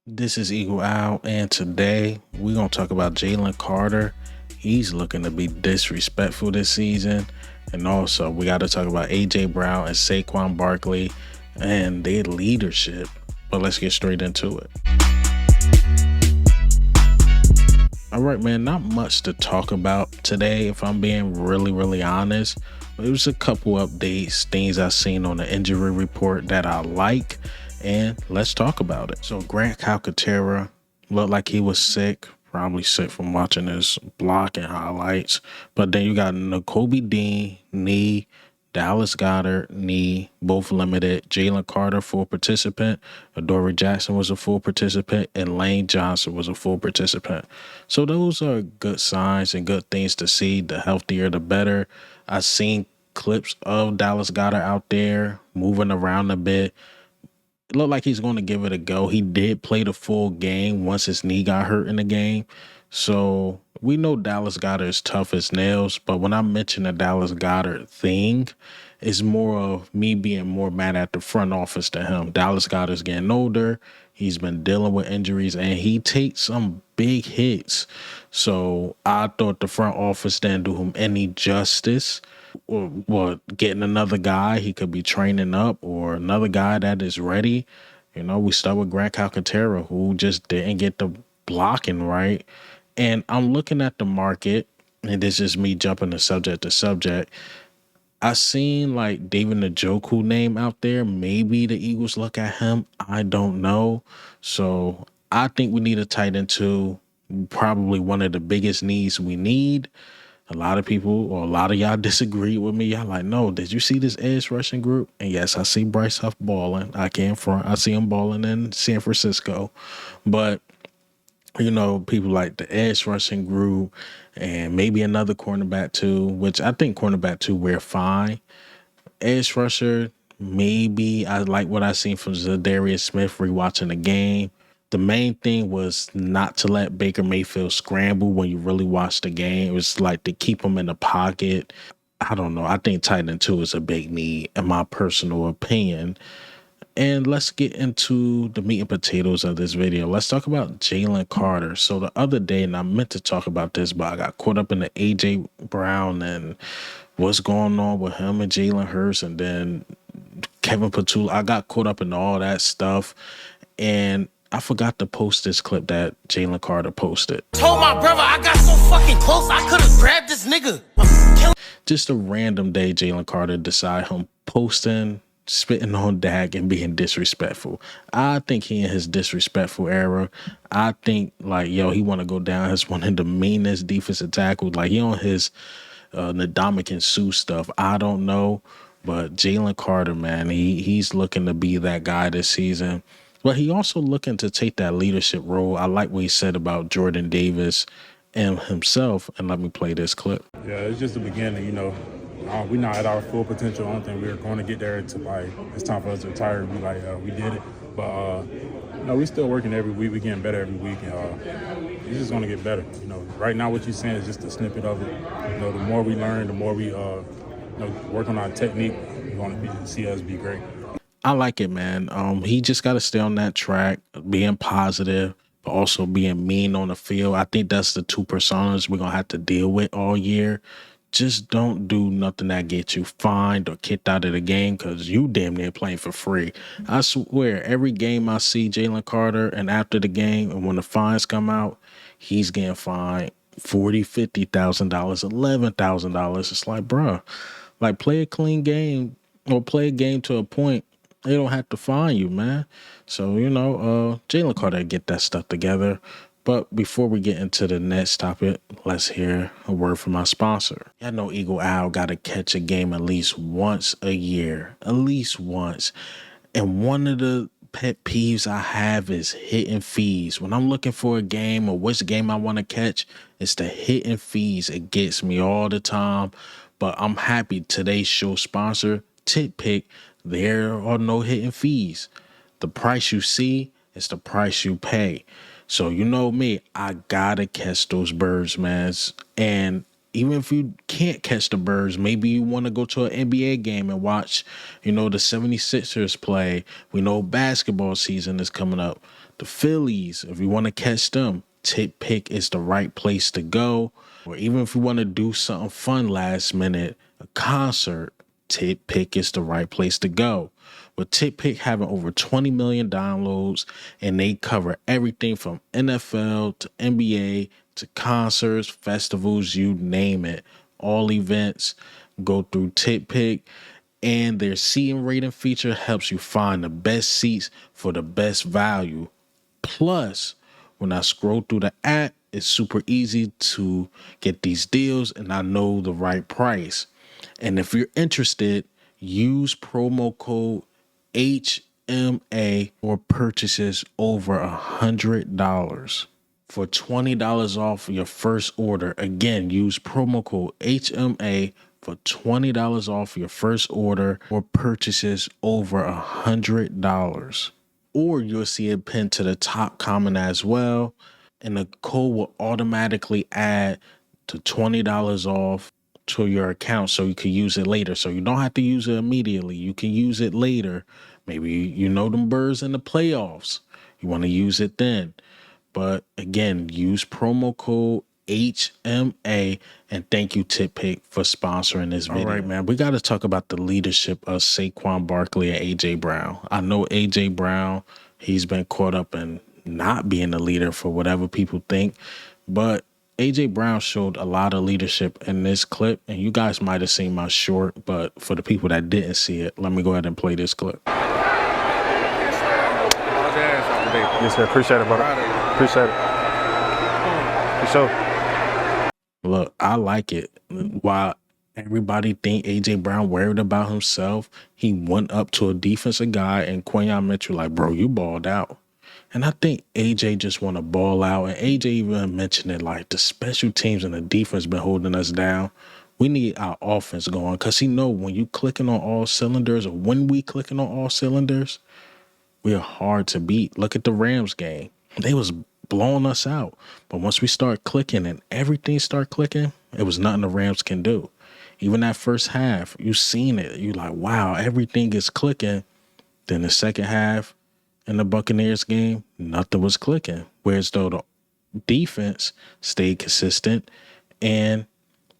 This is EAGLEAL, and today we're going to talk about Jalen Carter. He's looking to be disrespectful this season. And also, we got to talk about A.J. Brown and Saquon Barkley and their leadership. But let's get straight into it. All right, man, not much to talk about today, if I'm being really honest. It was a couple updates, things I've seen on the injury report that I like, and let's talk about it. So Grant Calcaterra looked like he was sick, probably sick from watching his block and highlights. But then you got Nakobe Dean, knee, Dallas Goedert, knee, both limited. Jalen Carter, full participant. Adoree Jackson was a full participant. And Lane Johnson was a full participant. So those are good signs and good things to see. The healthier, the better. I've seen clips of Dallas Goedert out there moving around a bit. It looked like he's going to give it a go. He did play the full game once his knee got hurt in the game. So we know Dallas Goedert is tough as nails, but when I mention the Dallas Goedert thing, it's more of me being more mad at the front office than him. Dallas Goedert's getting older. He's been dealing with injuries, and he takes some big hits. So I thought the front office didn't do him any justice. Or getting another guy he could be training up, or another guy that is ready. You know, we start with Grant Calcaterra, who just didn't get the blocking right. And I'm looking at the market, and this is me jumping to subject. I seen like David Njoku name out there. Maybe the Eagles look at him. I don't know. So I think we need a tight end too. Probably one of the biggest needs we need. A lot of people, or a lot of y'all disagree with me. Y'all like, no, did you see this edge rushing group? And yes, I see Bryce Huff balling. I can't front. I see him balling in San Francisco. But, you know, people like the edge rushing group and maybe another cornerback too, which I think cornerback too, we're fine. Edge rusher, maybe I like what I seen from Zadarius Smith rewatching the game. The main thing was not to let Baker Mayfield scramble when you really watch the game. It was like to keep him in the pocket. I don't know. I think tight end 2 is a big need, in my personal opinion. And let's get into the meat and potatoes of this video. Let's talk about Jalen Carter. So the other day, and I meant to talk about this, but I got caught up in the A.J. Brown and what's going on with him and Jalen Hurts, and then Kevin Patula. I got caught up in all that stuff, and I forgot to post this clip that Jalen Carter posted. Told my brother I got so fucking close I could have grabbed this nigga. Just a random day, Jalen Carter decide him posting, spitting on Dak and being disrespectful. I think he in his disrespectful era. I think like, yo, he want to go down as one of the meanest defensive tackles. Like he on his Ndamukong Suh stuff. I don't know, but Jalen Carter, man, he's looking to be that guy this season. But he also looking to take that leadership role. I like what he said about Jordan Davis and himself. And let me play this clip. Yeah, it's just the beginning, you know. We're not at our full potential. I don't think we're going to get there until like it's time for us to retire. We did it, but no, we're still working every week. We're getting better every week, and it's just going to get better. You know, right now what you're saying is just a snippet of it. You know, the more we learn, the more we work on our technique, you're going to see us be great. I like it, man. He just got to stay on that track, being positive, but also being mean on the field. I think that's the two personas we're going to have to deal with all year. Just don't do nothing that gets you fined or kicked out of the game, because you damn near playing for free. I swear, every game I see Jalen Carter, and after the game and when the fines come out, he's getting fined $40,000, $50,000, $11,000. It's like, bruh, like play a clean game or play a game to a point. They don't have to fine you, man. So, you know, Jalen Carter get that stuff together. But before we get into the next topic, let's hear a word from our sponsor. Y'all know EAGLEAL got to catch a game at least once a year. At least once. And one of the pet peeves I have is hitting fees. When I'm looking for a game or which game I want to catch, it's the hitting fees. It gets me all the time. But I'm happy today's show sponsor, TickPick, there are no hidden fees. The price you see is the price you pay. So you know me, I gotta catch those birds, man. And Even if you can't catch the birds, maybe you want to go to an NBA game and watch, the 76ers play. We know basketball season is coming up. The Phillies, if you want to catch them, TickPick is the right place to go. Or even if you want to do something fun last minute, a concert, TickPick is the right place to go. With TickPick having over 20 million downloads, and they cover everything from NFL to NBA to concerts, festivals, you name it. All events go through TickPick, and their seating rating feature helps you find the best seats for the best value. Plus, when I scroll through the app, it's super easy to get these deals and I know the right price. And if you're interested, use promo code HMA for purchases over $100 for $20 off your first order. Again, use promo code HMA for $20 off your first order or purchases over $100. Or you'll see it pinned to the top comment as well. And the code will automatically add to $20 off to your account so you can use it later. So you don't have to use it immediately. You can use it later. Maybe them birds in the playoffs. You want to use it then. But again, use promo code HMA, and thank you TickPick for sponsoring this video. All right, man, we got to talk about the leadership of Saquon Barkley and AJ Brown. I know AJ Brown, he's been caught up in not being a leader for whatever people think, but AJ Brown showed a lot of leadership in this clip, and you guys might have seen my short, but for the people that didn't see it, let me go ahead and play this clip. Yes, sir. Appreciate it, brother. Appreciate it. For sure. Look, I like it. While everybody think AJ Brown worried about himself, he went up to a defensive guy and Quinyon Mitchell like, bro, you balled out. And I think AJ just want to ball out. And AJ even mentioned it, like the special teams and the defense been holding us down. We need our offense going because he know when you clicking on all cylinders, or when we clicking on all cylinders, we are hard to beat. Look at the Rams game. They was blowing us out. But once we start clicking and everything start clicking, it was nothing the Rams can do. Even that first half, you seen it. You like, wow, everything is clicking. Then the second half in the Buccaneers game, nothing was clicking. Whereas though the defense stayed consistent and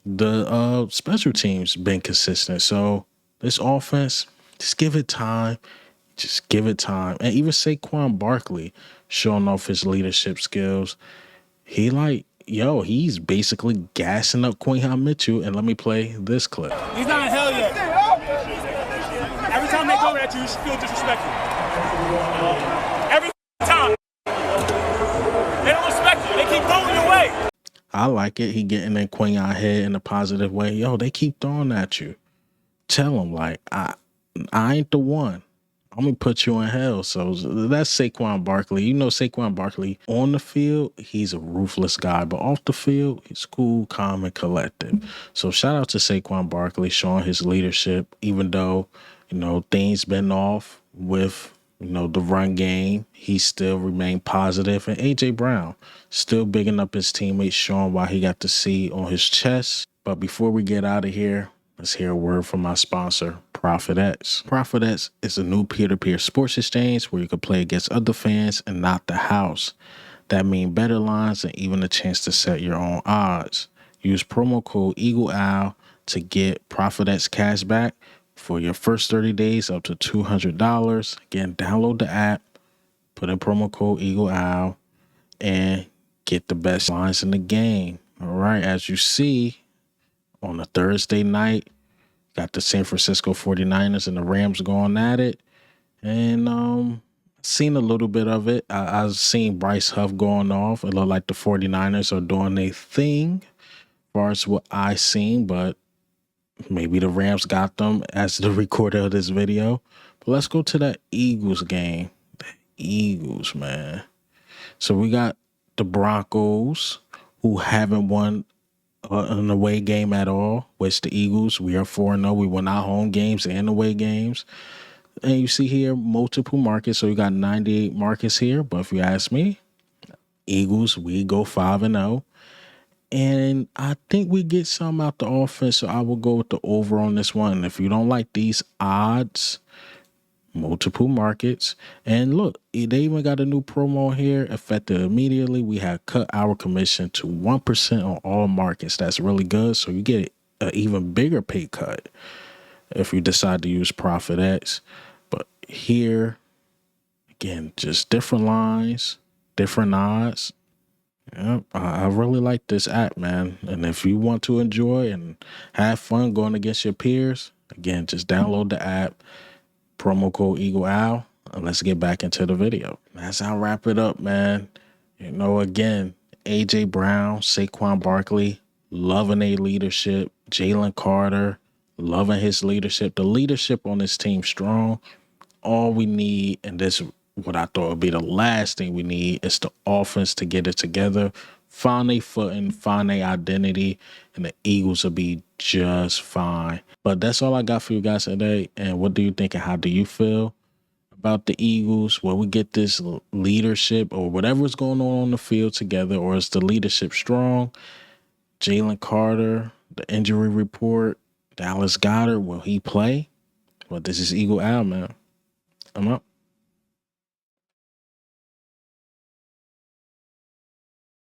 the special teams been consistent. So this offense, just give it time. Just give it time. And even Saquon Barkley showing off his leadership skills. He he's basically gassing up Quinyon Mitchell. And let me play this clip. He's not in hell yet. Every time they go at you, you should feel disrespected. Every time. They don't respect you. They keep throwing you away. I like it. He getting in Quinyon head in a positive way. Yo, they keep throwing at you. Tell him, like, I ain't the one. I'm going to put you in hell. So that's Saquon Barkley. You know Saquon Barkley on the field, he's a ruthless guy. But off the field, he's cool, calm, and collective. So shout out to Saquon Barkley showing his leadership, even though, things been off with, the run game. He still remained positive. And A.J. Brown still bigging up his teammates, showing why he got the C on his chest. But before we get out of here, let's hear a word from my sponsor, ProphetX. ProphetX is a new peer-to-peer sports exchange where you can play against other fans and not the house. That means better lines and even a chance to set your own odds. Use promo code EAGLEAL to get ProphetX cash back for your first 30 days up to $200. Again, download the app, put in promo code EAGLEAL, and get the best lines in the game. All right, as you see, on a Thursday night, got the San Francisco 49ers and the Rams going at it. And seen a little bit of it. I've seen Bryce Huff going off. It looked like the 49ers are doing their thing as far as what I seen, but maybe the Rams got them as the recorder of this video. But let's go to that Eagles game. The Eagles, man. So we got the Broncos, who haven't won an away game at all, which the Eagles, we are 4-0. We won our home games and away games. And you see here multiple markets. So we got 98 markets here. But if you ask me, Eagles, we go 5-0. And I think we get some out the offense, so I will go with the over on this one. If you don't like these odds, multiple markets. And look, they even got a new promo here, effective immediately. We have cut our commission to 1% on all markets. That's really good. So you get an even bigger pay cut if you decide to use ProphetX. But here, again, just different lines, different odds. Yep, I really like this app, man. And if you want to enjoy and have fun going against your peers, again, just download the app, promo code EAGLEAL, and let's get back into the video. That's how I wrap it up, man. You know, again, AJ Brown, Saquon Barkley, loving their leadership. Jalen Carter, loving his leadership. The leadership on this team strong. All we need, and this what I thought would be the last thing we need, is the offense to get it together, find their footing, find their identity, and the Eagles will be just fine. But that's all I got for you guys today. And what do you think and how do you feel about the Eagles? Will we get this leadership or whatever's going on the field together, or is the leadership strong? Jalen Carter, the injury report, Dallas Goedert, will he play? Well, this is Eagle Al, man. I'm up.